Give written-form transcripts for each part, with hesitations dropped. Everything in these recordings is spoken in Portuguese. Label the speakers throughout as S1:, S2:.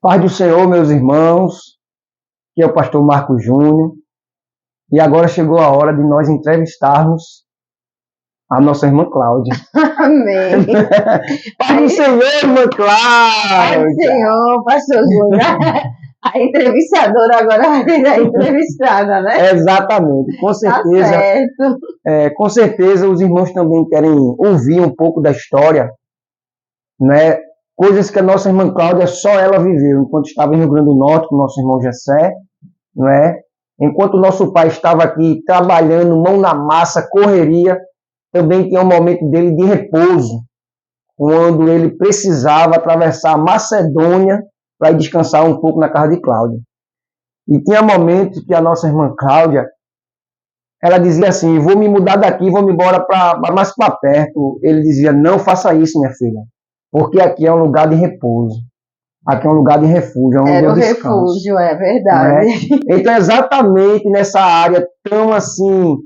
S1: Paz do Senhor, meus irmãos, que é o pastor Marco Júnior, e agora chegou a hora de nós entrevistarmos a nossa irmã Cláudia.
S2: Amém.
S1: Paz do Senhor, irmã
S2: Pai do
S1: Cláudia!
S2: Senhor, pastor Júnior. A entrevistadora agora vai virar entrevistada, né?
S1: Exatamente, com
S2: Tá
S1: certeza,
S2: certo.
S1: com certeza os irmãos também querem ouvir um pouco da história, né? Coisas que a nossa irmã Cláudia só ela viveu enquanto estava em Rio Grande do Norte com o nosso irmão Jessé, não é? Enquanto o nosso pai estava aqui trabalhando, mão na massa, correria, também tinha um momento dele de repouso, quando ele precisava atravessar a Macedônia para ir descansar um pouco na casa de Cláudia. E tinha momentos que a nossa irmã Cláudia, ela dizia assim, vou me mudar daqui, vou me embora mais para perto. Ele dizia, não faça isso, minha filha, porque aqui é um lugar de repouso. Aqui é um lugar de refúgio, é onde
S2: Era
S1: eu
S2: o
S1: descanso.
S2: refúgio, é
S1: Não
S2: verdade.
S1: é? Então, exatamente nessa área tão assim,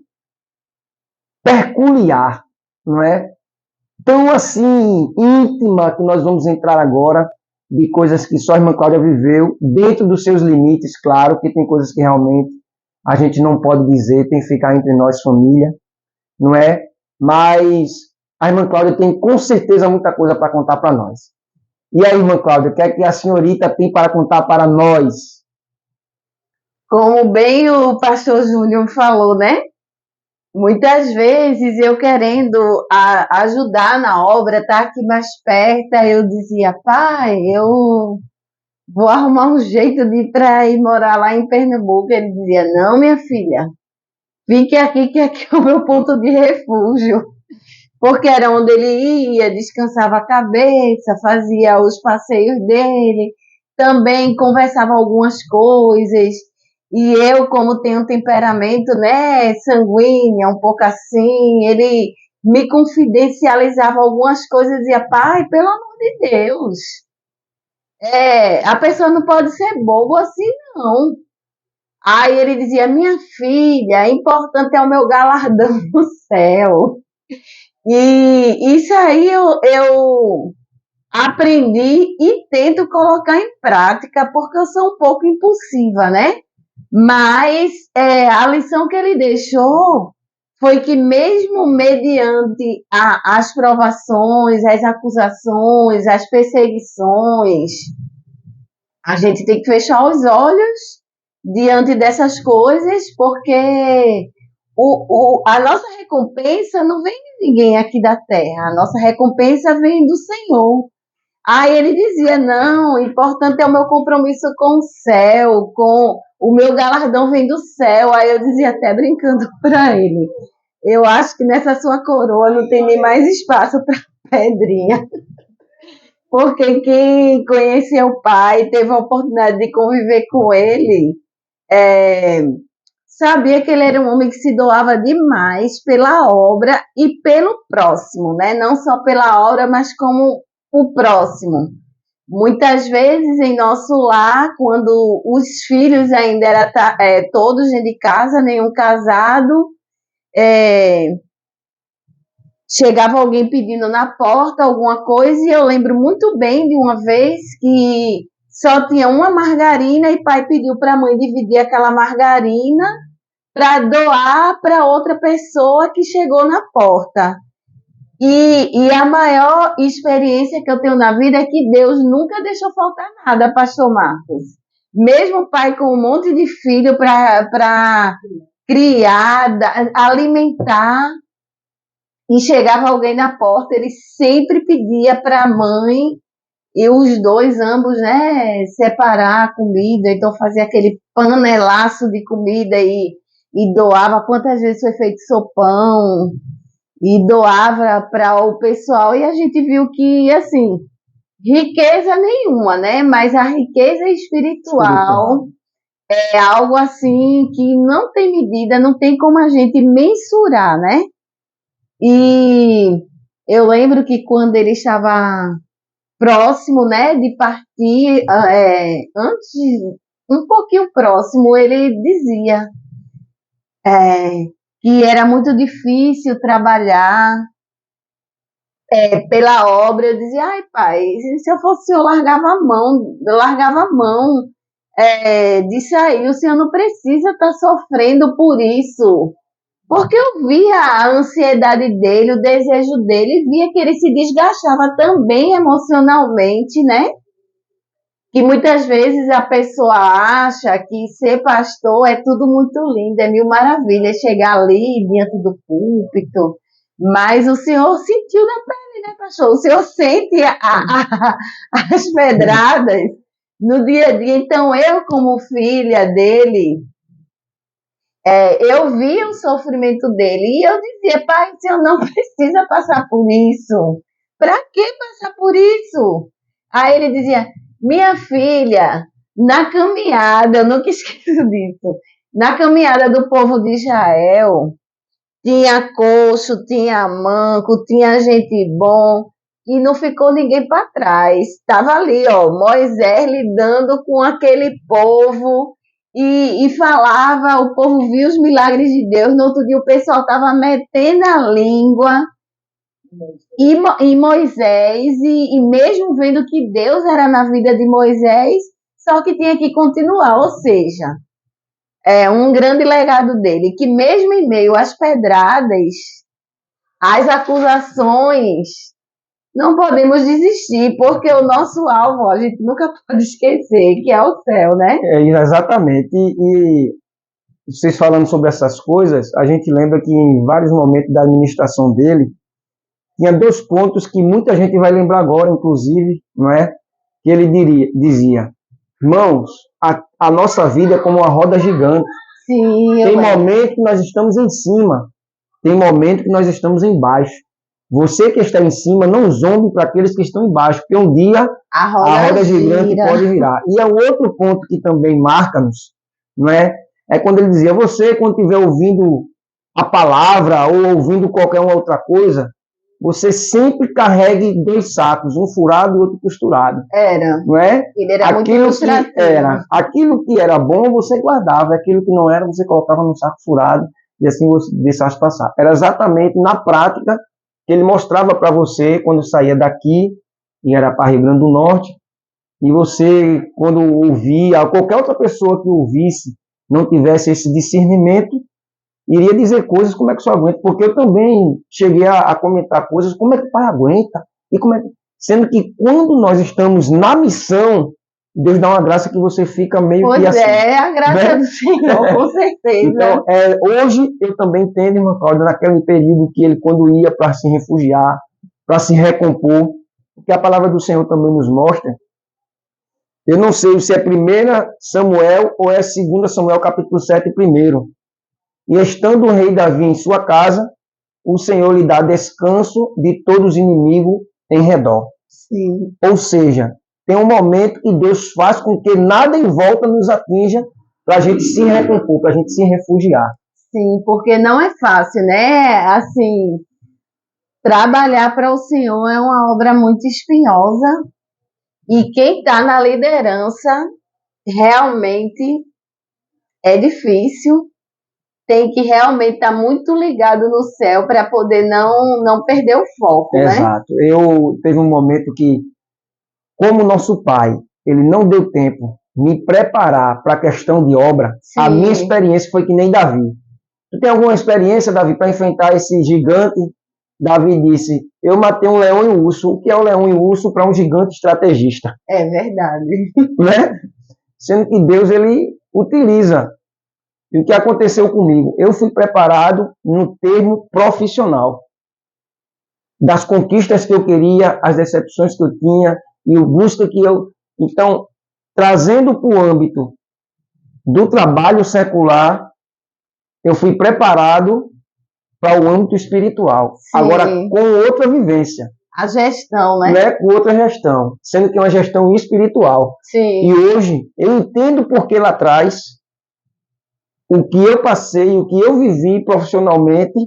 S1: peculiar, não é? Tão assim, íntima, que nós vamos entrar agora, de coisas que só a irmã Cláudia viveu, dentro dos seus limites, claro, que tem coisas que realmente a gente não pode dizer, tem que ficar entre nós, família, não é? Mas a irmã Cláudia tem com certeza muita coisa para contar para nós. E aí, irmã Cláudia, o que é que a senhorita tem para contar para nós?
S2: Como bem o pastor Júnior falou, né? Muitas vezes eu querendo ajudar na obra, estar aqui mais perto, aí eu dizia, pai, eu vou arrumar um jeito de ir para ir morar lá em Pernambuco. Ele dizia, não, minha filha, fique aqui, que aqui é o meu ponto de refúgio. Porque era onde ele ia, descansava a cabeça, fazia os passeios dele, também conversava algumas coisas. E eu, como tenho um temperamento, né, sanguíneo, um pouco assim, ele me confidencializava algumas coisas e dizia, pai, pelo amor de Deus, a pessoa não pode ser bobo assim, não. Aí ele dizia, minha filha, importante é o meu galardão no céu. E isso aí eu aprendi e tento colocar em prática, porque eu sou um pouco impulsiva, né? Mas a lição que ele deixou foi que mesmo mediante as provações, as acusações, as perseguições, a gente tem que fechar os olhos diante dessas coisas, porque a nossa recompensa não vem de ninguém aqui da terra, a nossa recompensa vem do Senhor. Aí ele dizia, não, o importante é o meu compromisso com o céu, com o meu galardão vem do céu. Aí eu dizia até brincando para ele, eu acho que nessa sua coroa não tem nem mais espaço para pedrinha. Porque quem conheceu o pai, teve a oportunidade de conviver com ele, é, sabia que ele era um homem que se doava demais pela obra e pelo próximo, né? Não só pela obra, mas como o próximo. Muitas vezes em nosso lar, quando os filhos ainda eram todos dentro de casa, nenhum casado, chegava alguém pedindo na porta alguma coisa, e eu lembro muito bem de uma vez que só tinha uma margarina e pai pediu para a mãe dividir aquela margarina para doar para outra pessoa que chegou na porta. E a maior experiência que eu tenho na vida é que Deus nunca deixou faltar nada, pastor Marcos. Mesmo o pai com um monte de filho para criar, alimentar, e chegava alguém na porta, ele sempre pedia para a mãe e os dois, ambos, né, separar a comida, então fazia aquele panelaço de comida e doava. Quantas vezes foi feito sopão e doava para o pessoal, e a gente viu que, assim, riqueza nenhuma, né, mas a riqueza espiritual é algo assim que não tem medida, não tem como a gente mensurar, né? E eu lembro que quando ele estava próximo, né, de partir, antes, um pouquinho próximo, ele dizia que era muito difícil trabalhar pela obra, eu dizia, ai pai, se eu fosse o senhor, largava a mão disso aí, o senhor não precisa estar sofrendo por isso. Porque eu via a ansiedade dele, o desejo dele, via que ele se desgastava também emocionalmente, né? Que muitas vezes a pessoa acha que ser pastor é tudo muito lindo, é mil maravilhas, chegar ali diante do púlpito, mas o senhor sentiu na pele, né, pastor? O senhor sente as pedradas no dia a dia. Então, eu, como filha dele, eu via o sofrimento dele e eu dizia, pai, o senhor não precisa passar por isso. Para que passar por isso? Aí ele dizia, minha filha, na caminhada, eu nunca esqueço disso, na caminhada do povo de Israel, tinha coxo, tinha manco, tinha gente bom, e não ficou ninguém para trás. Estava ali, ó, Moisés lidando com aquele povo e falava, o povo via os milagres de Deus. No outro dia o pessoal estava metendo a língua em Moisés, e mesmo vendo que Deus era na vida de Moisés, só que tinha que continuar, ou seja, um grande legado dele, que mesmo em meio às pedradas, às acusações, não podemos desistir, porque o nosso alvo, a gente nunca pode esquecer, que é o céu, né?
S1: Exatamente. E vocês falando sobre essas coisas, a gente lembra que em vários momentos da administração dele, tinha 2 pontos que muita gente vai lembrar agora, inclusive, não é? Que ele dizia, irmãos, a nossa vida é como uma roda gigante.
S2: Sim,
S1: tem momento que nós estamos em cima, tem momento que nós estamos embaixo. Você que está em cima, não zombe para aqueles que estão embaixo, porque um dia a roda gigante pode virar. E é um outro ponto que também marca-nos, não é? É quando ele dizia, você quando estiver ouvindo a palavra ou ouvindo qualquer outra coisa, você sempre carregue 2 sacos, um furado e outro costurado.
S2: Não
S1: é?
S2: Ele era aquilo muito
S1: aquilo que era bom você guardava, aquilo que não era você colocava no saco furado e assim você deixasse passar. Era exatamente na prática que ele mostrava para você quando saía daqui e era para Rio Grande do Norte, e você, quando ouvia, qualquer outra pessoa que ouvisse, não tivesse esse discernimento, iria dizer coisas, como é que o senhor aguenta? Porque eu também cheguei a comentar coisas, como é que o pai aguenta? E como é que... Sendo que quando nós estamos na missão, Deus dá uma graça que você fica meio que assim.
S2: A graça do Senhor, com certeza.
S1: Então, hoje eu também entendo, irmã Cláudia, naquele período que ele, quando ia para se refugiar, para se recompor, porque a palavra do Senhor também nos mostra, eu não sei se é 1 Samuel ou é 2 Samuel capítulo 7 primeiro. E estando o rei Davi em sua casa, o Senhor lhe dá descanso de todos os inimigos em redor.
S2: Sim.
S1: Ou seja, tem um momento que Deus faz com que nada em volta nos atinja para a gente se recompor, para a gente se refugiar.
S2: Sim, porque não é fácil, né? Assim, trabalhar para o Senhor é uma obra muito espinhosa, e quem está na liderança realmente é difícil. Tem que realmente estar muito ligado no céu para poder não perder o foco,
S1: Exato.
S2: né?
S1: Eu teve um momento que, como nosso pai, ele não deu tempo me preparar para a questão de obra. Sim. A minha experiência foi que nem Davi. Tu tem alguma experiência, Davi, para enfrentar esse gigante? Davi disse, eu matei um leão e um urso. O que é o leão e o urso para um gigante estrategista?
S2: É verdade.
S1: Né? Sendo que Deus, ele utiliza. E o que aconteceu comigo? Eu fui preparado no termo profissional. Das conquistas que eu queria, as decepções que eu tinha, e o busca que eu... Então, trazendo para o âmbito do trabalho secular, eu fui preparado para o âmbito espiritual. Sim. Agora, com outra vivência.
S2: A gestão, né?
S1: Com outra gestão. Sendo que é uma gestão espiritual.
S2: Sim.
S1: E hoje, eu entendo porque lá atrás... o que eu passei, o que eu vivi profissionalmente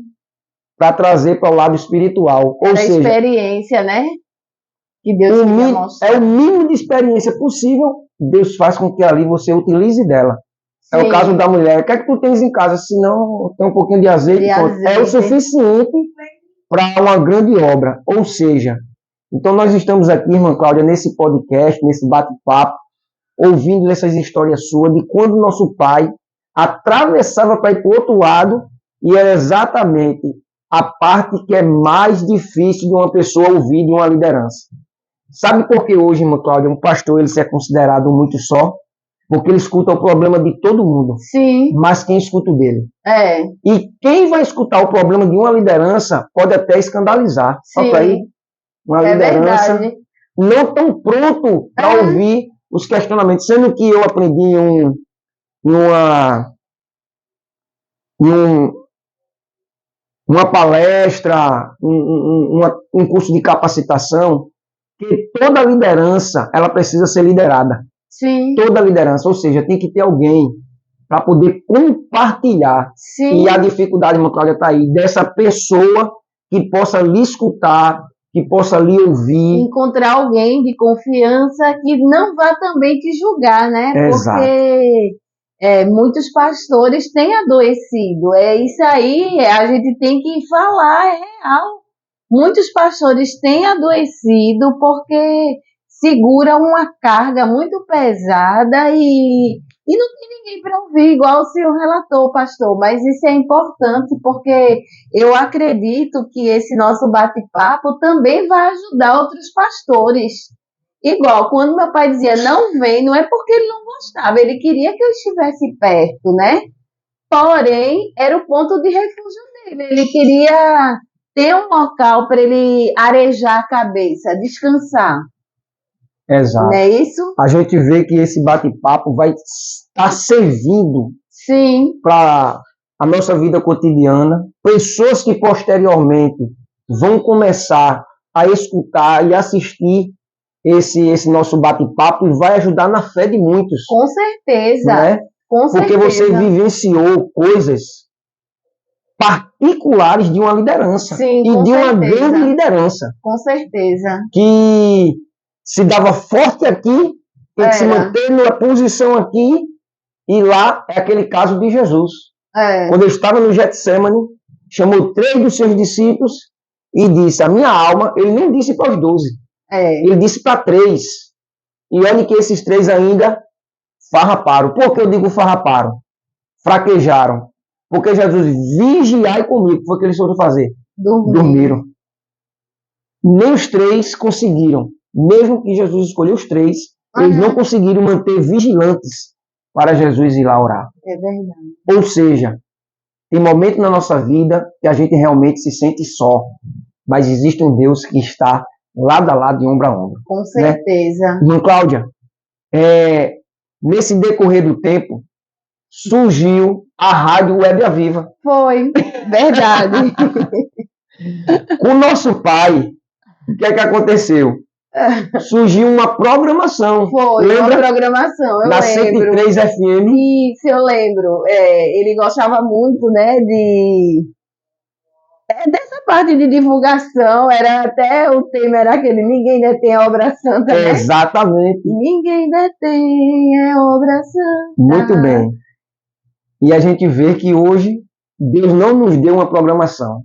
S1: para trazer para o lado espiritual. Ou seja,
S2: a experiência, né? Que Deus queria mostrar.
S1: É o mínimo de experiência possível, Deus faz com que ali você utilize dela. Sim. É o caso da mulher. O que é que tu tens em casa? Se não, tem um pouquinho de azeite. É o suficiente para uma grande obra. Ou seja, então nós estamos aqui, irmã Cláudia, nesse podcast, nesse bate-papo, ouvindo essas histórias suas de quando nosso pai atravessava para ir para o outro lado, e era exatamente a parte que é mais difícil de uma pessoa ouvir de uma liderança. Sabe por que hoje, irmã Cláudia, um pastor ele se é considerado muito só? Porque ele escuta o problema de todo mundo.
S2: Sim.
S1: Mas quem escuta o dele?
S2: É.
S1: E quem vai escutar o problema de uma liderança pode até escandalizar.
S2: Sim.
S1: Aí, uma liderança
S2: verdade.
S1: não tão pronto para ouvir os questionamentos. Sendo que eu aprendi em uma palestra, um curso de capacitação, que toda liderança ela precisa ser liderada.
S2: Sim.
S1: Toda liderança, ou seja, tem que ter alguém para poder compartilhar.
S2: Sim.
S1: E a dificuldade, irmã Cláudia, está aí, dessa pessoa que possa lhe escutar, que possa lhe ouvir.
S2: Encontrar alguém de confiança que não vá também te julgar, né?
S1: Exato.
S2: Porque muitos pastores têm adoecido. É isso aí, a gente tem que falar, é real. Muitos pastores têm adoecido porque seguram uma carga muito pesada e não tem ninguém para ouvir, igual o senhor relatou, pastor. Mas isso é importante porque eu acredito que esse nosso bate-papo também vai ajudar outros pastores. Igual, quando meu pai dizia não vem, não é porque ele não gostava, ele queria que eu estivesse perto, né? Porém, era o ponto de refúgio dele. Ele queria ter um local para ele arejar a cabeça, descansar.
S1: Exato.
S2: Não é isso?
S1: A gente vê que esse bate-papo vai estar servindo para a nossa vida cotidiana. Pessoas que posteriormente vão começar a escutar e assistir esse nosso bate-papo e vai ajudar na fé de muitos.
S2: Com certeza.
S1: Né?
S2: Com
S1: Porque
S2: certeza.
S1: você vivenciou coisas particulares de uma liderança.
S2: Sim,
S1: e de uma
S2: certeza.
S1: grande liderança.
S2: Com certeza.
S1: Que se dava forte aqui, tem que se manter numa posição aqui, e lá é aquele caso de Jesus. Quando ele estava no Getsemane, chamou 3 dos seus discípulos e disse, a minha alma, ele nem disse para os 12, ele disse para 3. E olha que esses 3 ainda farraparam. Por que eu digo farraparam? Fraquejaram. Porque Jesus, vigiai comigo, foi o que eles foram fazer. Dormiram. Nem os 3 conseguiram. Mesmo que Jesus escolheu os 3, eles não conseguiram manter vigilantes para Jesus ir lá orar.
S2: É verdade.
S1: Ou seja, tem momentos na nossa vida que a gente realmente se sente só, mas existe um Deus que está lado a lado, de ombro a ombro.
S2: Com certeza.
S1: Né? Irmã Cláudia, nesse decorrer do tempo, surgiu a Rádio Web Aviva.
S2: Foi, verdade.
S1: Com o nosso pai, o que é que aconteceu? Surgiu uma programação.
S2: Foi,
S1: lembra?
S2: Uma programação, eu
S1: da
S2: lembro.
S1: 103 FM.
S2: Isso, eu lembro. Ele gostava muito, né, dessa parte de divulgação. Era até o tema, era aquele, ninguém detém a obra santa, né?
S1: Exatamente.
S2: Ninguém detém a obra santa.
S1: Muito bem. E a gente vê que hoje Deus não nos deu uma programação.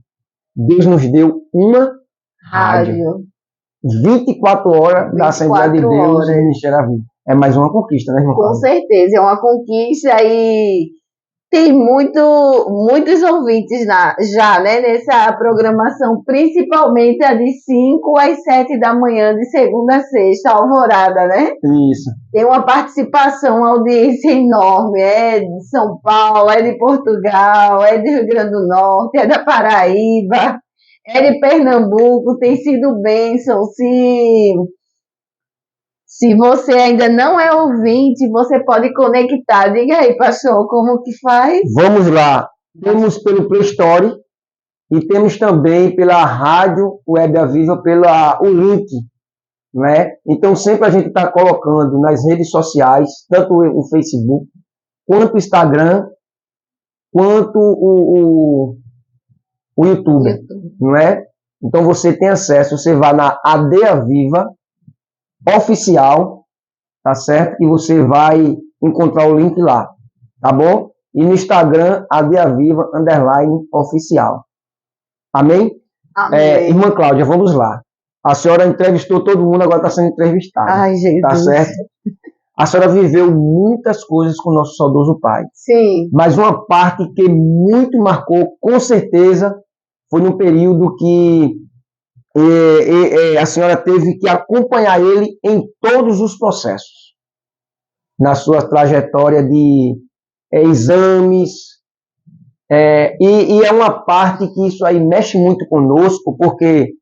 S1: Deus nos deu uma rádio. 24 horas da Assembleia de Deus e Ministério da Vida. É mais uma conquista, né, irmão?
S2: Com certeza, é uma conquista e tem muitos ouvintes já, né, nessa programação, principalmente a de 5 às 7 da manhã, de segunda a sexta, alvorada, né?
S1: Isso.
S2: Tem uma participação, uma audiência enorme, é de São Paulo, é de Portugal, é de Rio Grande do Norte, é da Paraíba, é de Pernambuco, tem sido bênção. Se você ainda não é ouvinte, você pode conectar. Diga aí, pastor, como que faz?
S1: Vamos lá. Temos pelo Play Store e temos também pela Rádio Web Aviva, o link, né? Então sempre a gente está colocando nas redes sociais, tanto o Facebook, quanto o Instagram, quanto o YouTube, não é? Então você tem acesso, você vai na AD Aviva oficial, tá certo? E você vai encontrar o link lá, tá bom? E no Instagram, AD Aviva _oficial. Amém?
S2: Amém.
S1: Irmã Cláudia, vamos lá. A senhora entrevistou todo mundo, agora está sendo entrevistada.
S2: Ai, Jesus.
S1: Tá certo? A senhora viveu muitas coisas com o nosso saudoso pai.
S2: Sim.
S1: Mas uma parte que muito marcou, com certeza, foi no período que a senhora teve que acompanhar ele em todos os processos. Na sua trajetória de exames. E é uma parte que isso aí mexe muito conosco, porque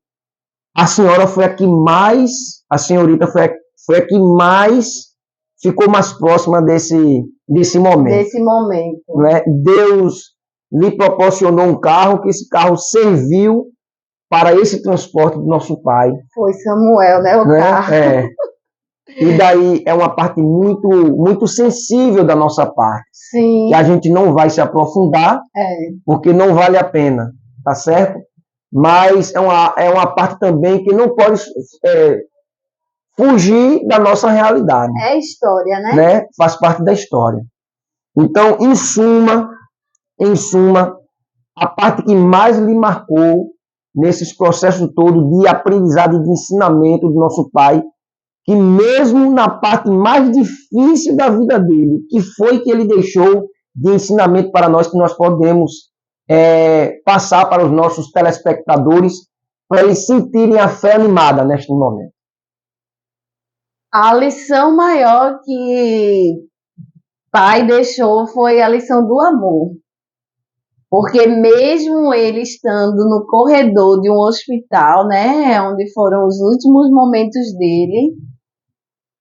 S1: a senhora foi a que mais, a senhorita foi a que mais ficou mais próxima desse momento.
S2: Desse momento.
S1: Né? Deus lhe proporcionou um carro, que esse carro serviu para esse transporte do nosso pai.
S2: Foi Samuel, né? O carro.
S1: E daí é uma parte muito, muito sensível da nossa parte.
S2: Sim.
S1: Que a gente não vai se aprofundar, porque não vale a pena, tá certo? Mas é uma parte também que não pode fugir da nossa realidade.
S2: É história, né?
S1: Faz parte da história. Então, em suma, a parte que mais lhe marcou nesses processos todos de aprendizado e de ensinamento do nosso pai, que mesmo na parte mais difícil da vida dele, que foi que ele deixou de ensinamento para nós, que nós podemos passar para os nossos telespectadores, para eles sentirem a fé animada neste momento.
S2: A lição maior que pai deixou foi a lição do amor. Porque mesmo ele estando no corredor de um hospital, né, onde foram os últimos momentos dele,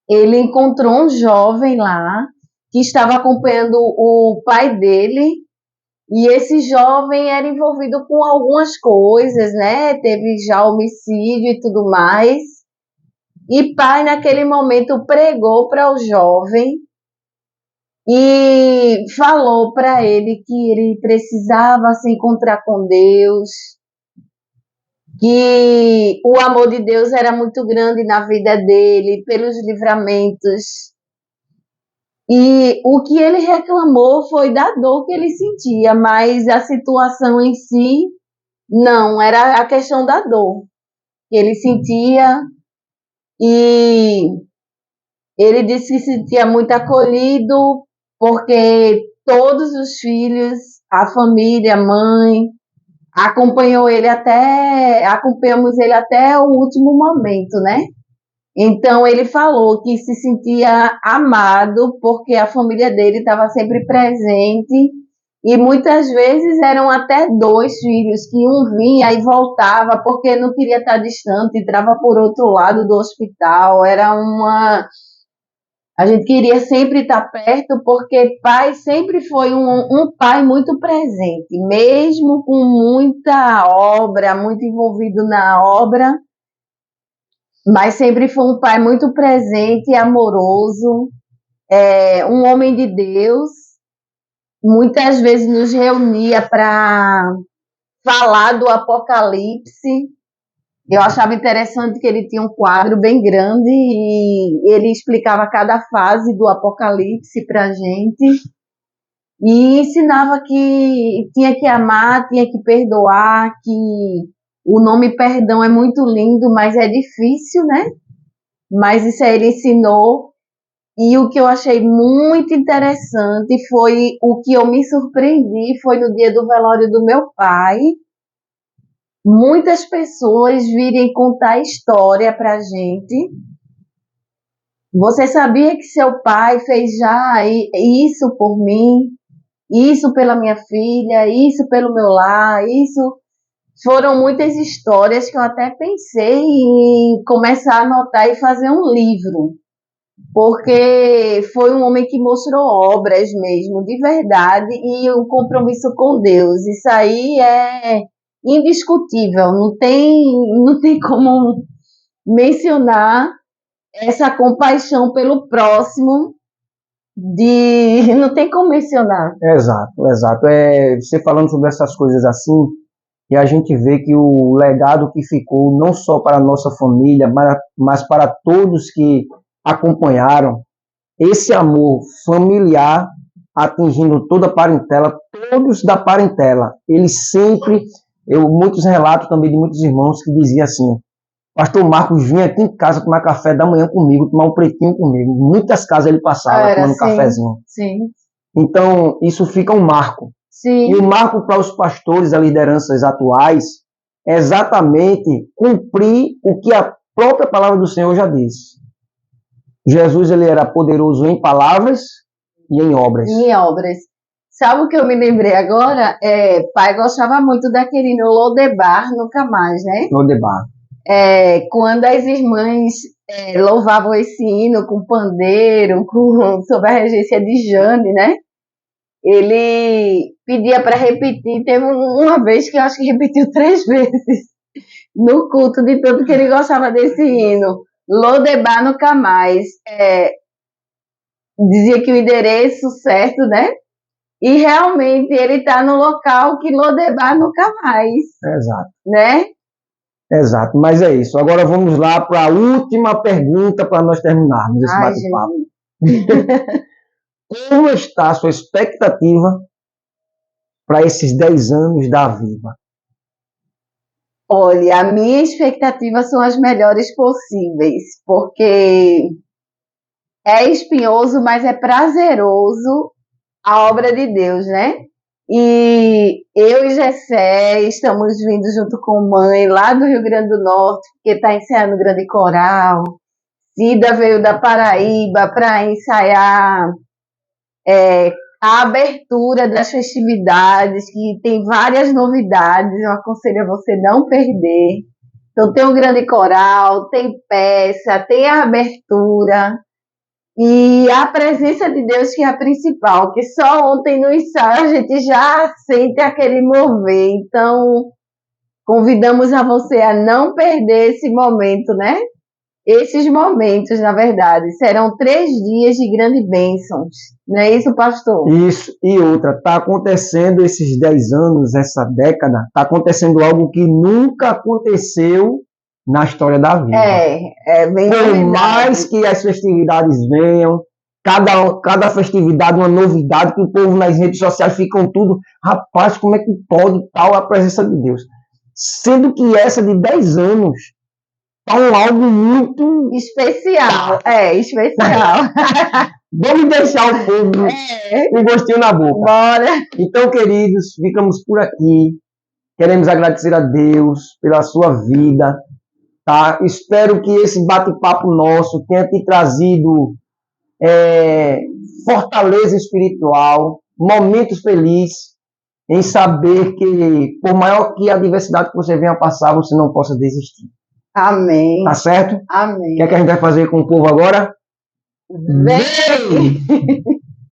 S2: ele encontrou um jovem lá que estava acompanhando o pai dele, e esse jovem era envolvido com algumas coisas, né, teve já homicídio e tudo mais, e pai naquele momento pregou para o jovem e falou para ele que ele precisava se encontrar com Deus, que o amor de Deus era muito grande na vida dele, pelos livramentos. E o que ele reclamou foi da dor que ele sentia, mas a situação em si, não, era a questão da dor que ele sentia. E ele disse que se sentia muito acolhido, porque todos os filhos, a família, a mãe, acompanhamos ele até o último momento, né? Então ele falou que se sentia amado porque a família dele estava sempre presente, e muitas vezes eram até 2 filhos, que um vinha e voltava porque não queria estar distante, entrava por outro lado do hospital. A gente queria sempre estar perto, porque pai sempre foi um pai muito presente, mesmo com muita obra, muito envolvido na obra, mas sempre foi um pai muito presente e amoroso, um homem de Deus. Muitas vezes nos reunia para falar do Apocalipse. Eu achava interessante que ele tinha um quadro bem grande e ele explicava cada fase do Apocalipse para a gente e ensinava que tinha que amar, tinha que perdoar, que o nome perdão é muito lindo, mas é difícil, né? Mas isso aí ele ensinou. E o que eu achei muito interessante foi o que eu me surpreendi, foi no dia do velório do meu pai, muitas pessoas virem contar história pra gente. Você sabia que seu pai fez já isso por mim, isso pela minha filha, isso pelo meu lar, isso... Foram muitas histórias que eu até pensei em começar a anotar e fazer um livro, porque foi um homem que mostrou obras mesmo, de verdade, e um compromisso com Deus. Isso aí é indiscutível, não tem como mencionar essa compaixão pelo próximo, não tem como mencionar.
S1: Exato. Você falando sobre essas coisas assim, e a gente vê que o legado que ficou, não só para a nossa família, mas para todos que acompanharam, esse amor familiar atingindo toda a parentela, todos da parentela, eles sempre Muitos relatos também de muitos irmãos que diziam assim: Pastor Marcos vinha aqui em casa tomar café da manhã comigo, tomar um pretinho comigo. Muitas casas ele passava tomando cafezinho.
S2: Sim.
S1: Então, isso fica um marco.
S2: Sim.
S1: E o marco para os pastores, as lideranças atuais, é exatamente cumprir o que a própria palavra do Senhor já disse. Jesus, ele era poderoso em palavras e em obras.
S2: Em obras. Sabe o que eu me lembrei agora? Pai gostava muito daquele no Lodebar, nunca mais, né?
S1: Lodebar.
S2: Quando as irmãs louvavam esse hino com pandeiro, sob a regência de Jane, né? Ele pedia para repetir. Teve uma vez que eu acho que repetiu 3 vezes no culto, de tanto que ele gostava desse hino. Lodebar nunca mais. Dizia que o endereço certo, né? E realmente ele está no local que Lodebar nunca mais.
S1: Exato.
S2: Né?
S1: Exato, mas é isso. Agora vamos lá para a última pergunta para nós terminarmos esse bate-papo. Como está a sua expectativa para esses 10 anos da Viva?
S2: Olha, a minha expectativa são as melhores possíveis, porque é espinhoso, mas é prazeroso a obra de Deus, né? E eu e Gessé estamos vindo junto com mãe lá do Rio Grande do Norte, porque está ensaiando o Grande Coral. Cida veio da Paraíba para ensaiar a abertura das festividades, que tem várias novidades, eu aconselho a você não perder. Então tem o Grande Coral, tem peça, tem a abertura e a presença de Deus, que é a principal, que só ontem no ensaio a gente já sente aquele mover. Então convidamos a você a não perder esse momento, né? Esses momentos, na verdade, serão 3 dias de grandes bênçãos. Não é isso, pastor?
S1: Isso. E outra, está acontecendo esses 10 anos, essa década, está acontecendo algo que nunca aconteceu na história da vida.
S2: Bem
S1: por mais que as festividades venham, cada festividade uma novidade, que o povo nas redes sociais ficam tudo, rapaz, como é que pode tal a presença de Deus? Sendo que essa de 10 anos algo muito
S2: especial. Especial.
S1: Vamos deixar o povo com gostinho na boca.
S2: Bora.
S1: Então, queridos, ficamos por aqui. Queremos agradecer a Deus pela sua vida. Tá? Espero que esse bate-papo nosso tenha te trazido fortaleza espiritual, momentos felizes em saber que, por maior que a adversidade que você venha passar, você não possa desistir.
S2: Amém.
S1: Tá certo?
S2: Amém.
S1: O que é que a gente vai fazer com o povo agora?
S2: Vem!